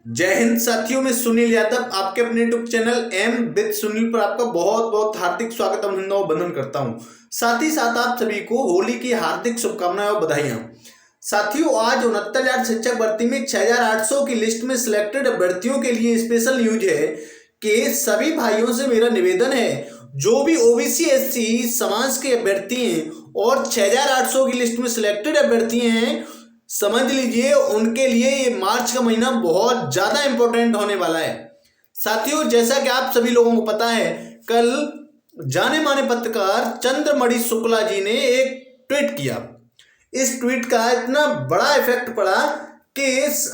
जय हिंद साथियों, मैं सुनील यादव आपके अपने YouTube channel M with Sunil पर आपका बहुत बहुत हार्दिक स्वागत अभिनंदन और वंदन करता हूं। साथ ही साथ आप सभी को होली की हार्दिक शुभकामनाएं और बधाइयां। साथियों, आज 69,000 शिक्षक भर्ती में 6,800 की लिस्ट में सिलेक्टेड अभ्यर्थियों के लिए स्पेशल न्यूज है कि सभी भाइयों से मेरा निवेदन है, जो भी ओबीसी एससी समाज के अभ्यर्थी हैं और 6,800 की लिस्ट में सिलेक्टेड अभ्यर्थी हैं, समझ लीजिए उनके लिए ये मार्च का महीना बहुत ज्यादा इंपॉर्टेंट होने वाला है। साथियों, जैसा कि आप सभी लोगों को पता है, कल जाने माने पत्रकार चंद्रमणि शुक्ला जी ने एक ट्वीट किया। इस ट्वीट का इतना बड़ा इफेक्ट पड़ा कि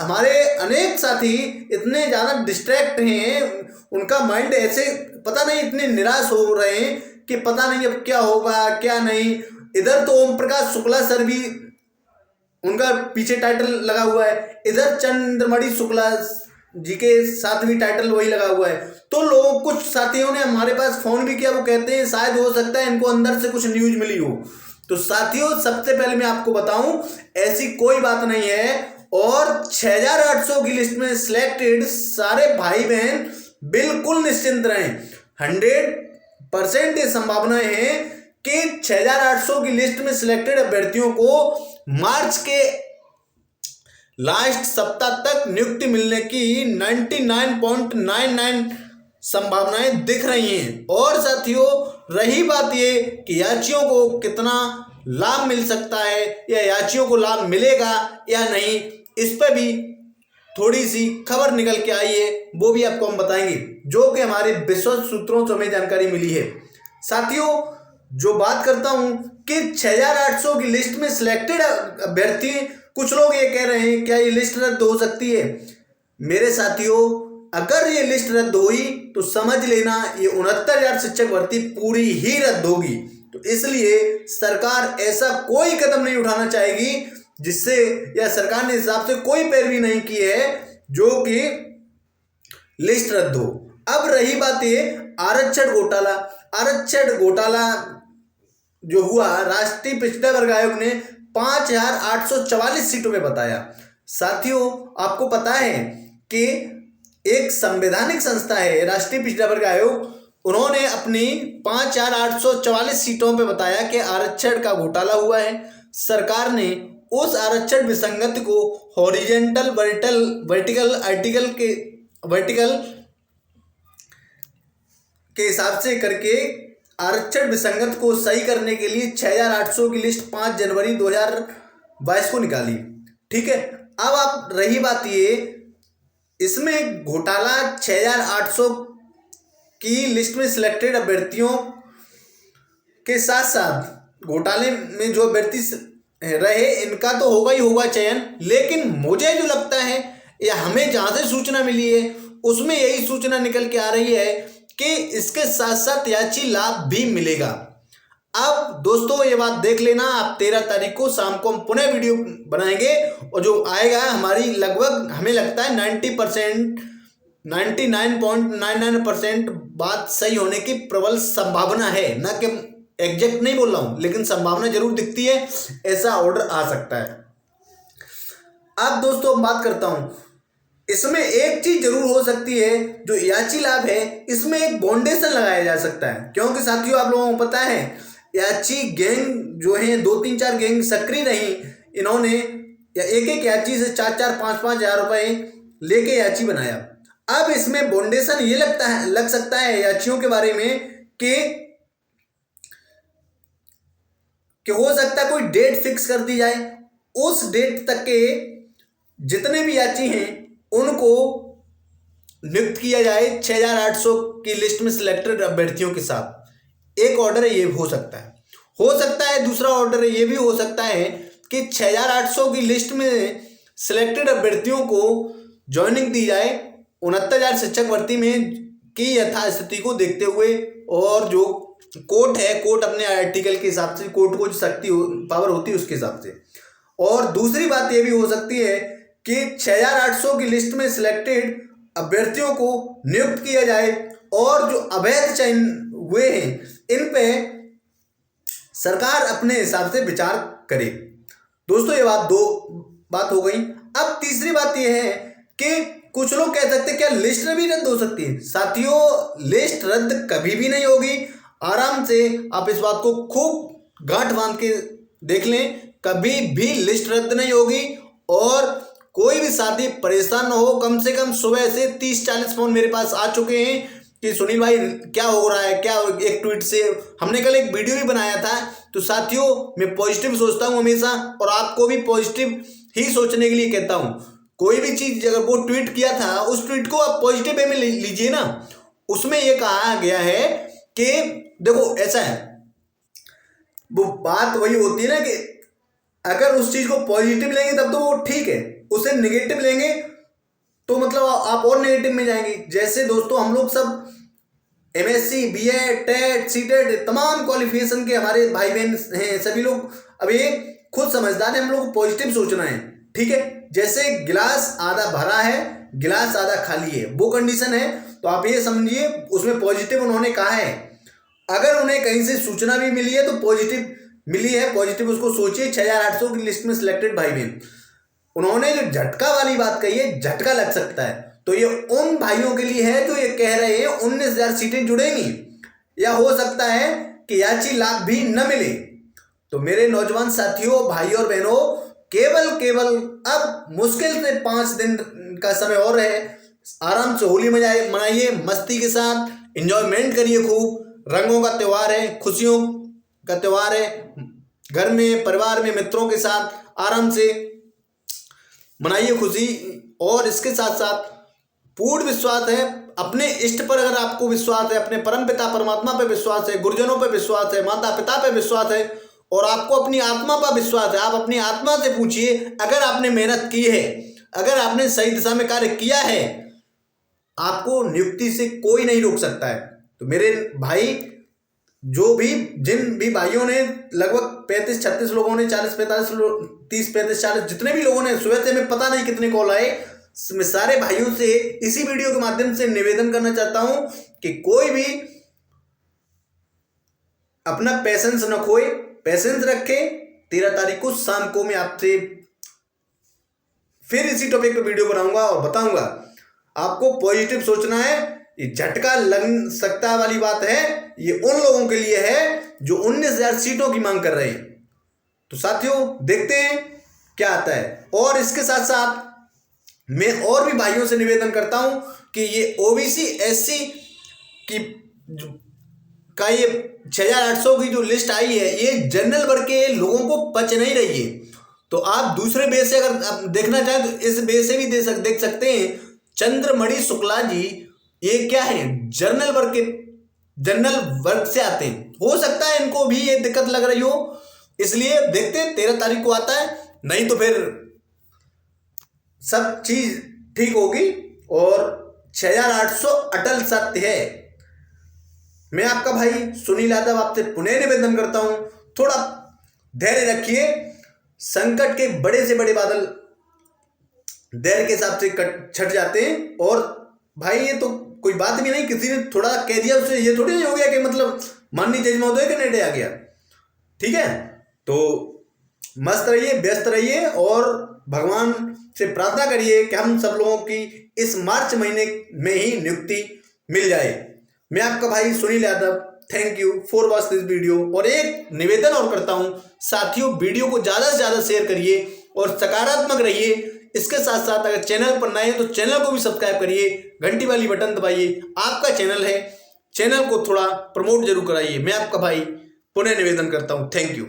हमारे अनेक साथी इतने ज्यादा डिस्ट्रैक्ट हैं, उनका माइंड ऐसे पता नहीं इतने निराश हो रहे हैं कि पता नहीं अब क्या होगा क्या नहीं। इधर तो ओम प्रकाश शुक्ला सर भी, उनका पीछे टाइटल लगा हुआ है, इधर चंद्रमणि शुक्ला जी के साथ भी टाइटल वही लगा हुआ है। तो लोगों, कुछ साथियों ने हमारे पास फोन भी किया, वो कहते हैं शायद हो सकता है इनको अंदर से कुछ न्यूज मिली हो। तो साथियों, सबसे पहले मैं आपको बताऊं, ऐसी कोई बात नहीं है। और 6,800 की लिस्ट में सिलेक्टेड सारे भाई बहन बिल्कुल निश्चिंत रहें। 100% ये संभावनाएं हैं कि 6,800 की लिस्ट में सिलेक्टेड अभ्यर्थियों को मार्च के लास्ट सप्ताह तक नियुक्ति मिलने की 99.99 संभावनाएं दिख रही हैं। और साथियों, रही बात ये कि याचियों को कितना लाभ मिल सकता है या याचियों को लाभ मिलेगा या नहीं, इस पर भी थोड़ी सी खबर निकल के आई है, वो भी आपको हम बताएंगे, जो कि हमारे विश्वस्त सूत्रों से हमें जानकारी मिली है। साथियों, जो बात करता हूं कि 6,800 की लिस्ट में सिलेक्टेड अभ्यर्थी, कुछ लोग ये कह रहे हैं क्या ये लिस्ट रद्द हो सकती है। मेरे साथियों, अगर ये लिस्ट रद्द हुई तो समझ लेना ये 69,000 शिक्षक भर्ती पूरी ही रद्द होगी। तो इसलिए सरकार ऐसा कोई कदम नहीं उठाना चाहेगी जिससे, या सरकार ने हिसाब से कोई पैरवी नहीं की है जो कि लिस्ट रद्द हो। अब रही बात ये आरक्षण घोटाला। आरक्षण घोटाला जो हुआ, राष्ट्रीय पिछड़ा वर्ग आयोग ने 5,844 सीटों में बताया। साथियों, आपको पता है कि एक संवैधानिक संस्था है राष्ट्रीय पिछड़ा वर्ग आयोग, उन्होंने अपनी 5,844 सीटों पे बताया कि आरक्षण का घोटाला हुआ है। सरकार ने उस आरक्षण विसंगति को हॉरिजेंटल वर्टिकल के हिसाब से करके आरक्षण विसंगत को सही करने के लिए 6,800 की लिस्ट 5 जनवरी 2022 को निकाली। ठीक है, अब आप रही बात ये, इसमें घोटाला 6,800 की लिस्ट में सिलेक्टेड अभ्यर्थियों के साथ साथ घोटाले में जो अभ्यर्थी रहे, इनका तो होगा ही होगा चयन। लेकिन मुझे जो लगता है, या हमें जहां से सूचना मिली है उसमें यही सूचना निकल के आ रही है कि इसके साथ साथ याची लाभ भी मिलेगा। अब दोस्तों, ये बात देख लेना, आप 13 तारीख को शाम को हम पुनः वीडियो बनाएंगे और जो आएगा हमारी लगभग, हमें लगता है 90%, 99.99% बात सही होने की प्रबल संभावना है। ना कि एग्जैक्ट नहीं बोल रहा हूं, लेकिन संभावना जरूर दिखती है, ऐसा ऑर्डर आ सकता है। अब दोस्तों, हम बात करता हूं, इसमें एक चीज जरूर हो सकती है, जो याची लाभ है, इसमें एक बाउंडेशन लगाया जा सकता है। क्योंकि साथियों, आप लोगों को पता है याची गैंग जो है, 2-3-4 गैंग सक्रिय रही, इन्होंने या एक याची से 4-4, 5-5 हजार रुपए लेके याची बनाया। अब इसमें बाउंडेशन ये लग सकता है याचियों के बारे में कि हो सकता है कोई डेट फिक्स कर दी जाए, उस डेट तक के जितने भी याची हैं उनको नियुक्त किया जाए 6,800 की लिस्ट में सिलेक्टेड अभ्यर्थियों के साथ। एक ऑर्डर है, ये हो सकता है। दूसरा ऑर्डर ये भी हो सकता है कि 6,800 की लिस्ट में सिलेक्टेड अभ्यर्थियों को ज्वाइनिंग दी जाए 69,000 शिक्षक भर्ती में की यथास्थिति को देखते हुए, और जो कोर्ट है, कोर्ट अपने आर्टिकल के हिसाब से, कोर्ट को जो शक्ति पावर होती है उसके हिसाब से। और दूसरी बात यह भी हो सकती है कि 6,800 की लिस्ट में सिलेक्टेड अभ्यर्थियों को नियुक्त किया जाए और जो अवैध चयन हुए हैं इन पे सरकार अपने हिसाब से विचार करे। दोस्तों, ये बात हो गई। अब तीसरी बात यह है कि कुछ लोग कह सकते हैं क्या लिस्ट भी रद्द हो सकती है? साथियों, लिस्ट रद्द कभी भी नहीं होगी। आराम से आप इस बात को खूब गांठ बांध के देख लें, कभी भी लिस्ट रद्द नहीं होगी। और कोई भी साथी परेशान न हो। कम से कम सुबह से 30-40 फोन मेरे पास आ चुके हैं कि सुनील भाई क्या हो रहा है, क्या एक ट्वीट से। हमने कल एक वीडियो भी बनाया था। तो साथियों, मैं पॉजिटिव सोचता हूँ हमेशा, और आपको भी पॉजिटिव ही सोचने के लिए कहता हूँ। कोई भी चीज अगर वो ट्वीट किया था, उस ट्वीट को आप पॉजिटिव वे में लीजिए ना। उसमें यह कहा गया है कि देखो ऐसा है, वो बात वही होती है ना कि अगर उस चीज को पॉजिटिव लेंगे तब तो वो ठीक है, उसे नेगेटिव लेंगे तो मतलब आप और नेगेटिव में जाएंगे। जैसे दोस्तों, हम लोग सब एमएससी, बीएड, टेट, सीटेट, तमाम क्वालिफिकेशन के हमारे भाई बहन हैं, सभी लोग। अब ये खुद समझदार है, हम लोग को पॉजिटिव सोचना है, ठीक है। जैसे गिलास आधा भरा है, गिलास आधा खाली है, वो कंडीशन है। तो आप ये समझिए, उसमें पॉजिटिव उन्होंने कहा है। अगर उन्हें कहीं से सूचना भी मिली है तो पॉजिटिव मिली है, पॉजिटिव उसको सोचिए। 6800 की लिस्ट में सिलेक्टेड भाई बहन, उन्होंने जो झटका वाली बात कही है, झटका लग सकता है। तो ये उन भाइयों के लिए है जो ये कह रहे हैं 19,000 सीटें जुड़ेंगी, या हो सकता है कि याची लाभ भी न मिले। तो मेरे नौजवान साथियों, भाई और बहनों, केवल अब मुश्किल से 5 दिन का समय और है। आराम से होली मनाइए, मस्ती के साथ एंजॉयमेंट करिए खूब। रंगों का त्यौहार है, खुशियों का त्यौहार है। घर में, परिवार में, मित्रों के साथ आराम से मनाइए खुशी। और इसके साथ साथ पूर्ण विश्वास है अपने इष्ट पर। अगर आपको विश्वास है, अपने परम पिता परमात्मा पे विश्वास है, गुरुजनों पे विश्वास है, माता पिता पे विश्वास है, और आपको अपनी आत्मा पर विश्वास है, आप अपनी आत्मा से पूछिए। अगर आपने मेहनत की है, अगर आपने सही दिशा में कार्य किया है, आपको नियुक्ति से कोई नहीं रोक सकता है। तो मेरे भाई, जो भी जिन भी भाइयों ने लगभग 35-36 लोगों ने 40-45 30-35-40 जितने भी लोगों ने सुबह से, मैं पता नहीं कितने कॉल आए, मैं सारे भाइयों से इसी वीडियो के माध्यम से निवेदन करना चाहता हूं कि कोई भी अपना पेशेंस न खोए, पेशेंस रखे। 13 तारीख को शाम को मैं आपसे फिर इसी टॉपिक पे वीडियो बनाऊंगा और बताऊंगा। आपको पॉजिटिव सोचना है। ये झटका लग सकता वाली बात है, ये उन लोगों के लिए है जो 19,000 सीटों की मांग कर रहे हैं। तो साथियों, देखते हैं क्या आता है। और इसके साथ साथ मैं और भी भाइयों से निवेदन करता हूं कि ये ओबीसी एससी की का ये 6800 की जो लिस्ट आई है, ये जनरल वर्ग के लोगों को पच नहीं रही है। तो आप दूसरे बेस से अगर आप देखना चाहें तो इस बेस से भी देख सकते हैं। चंद्रमणि शुक्ला जी, ये क्या है, जनरल वर्ग से आते हैं। हो सकता है इनको भी ये दिक्कत लग रही हो, इसलिए देखते हैं 13 तारीख को आता है, नहीं तो फिर सब चीज ठीक होगी। और 6800 अटल सत्य है। मैं आपका भाई सुनील यादव आपसे पुनः निवेदन करता हूं, थोड़ा धैर्य रखिए। संकट के बड़े से बड़े बादल धैर्य के हिसाब से छट जाते हैं। और भाई, ये तो कोई बात भी नहीं, किसी ने थोड़ा कह दिया उससे ये थोड़ी नहीं हो गया कि मतलब माननीय जज महोदय के निर्णय आ गया, ठीक है। तो मस्त रहिए, व्यस्त रहिए, और भगवान से प्रार्थना करिए कि हम सब लोगों की इस मार्च महीने में ही नियुक्ति मिल जाए। मैं आपका भाई Sunil Yadav, thank you for watch this video. और एक निवेदन और करता हूं साथियों, वीडियो को ज़्यादा से ज़्यादा शेयर करिए और सकारात्मक रहिए। इसके साथ साथ अगर चैनल पर नए हैं तो चैनल को भी सब्सक्राइब करिए, घंटी वाली बटन दबाइए। आपका चैनल है, चैनल को थोड़ा प्रमोट जरूर कराइए। मैं आपका भाई पुनः निवेदन करता हूँ, थैंक यू।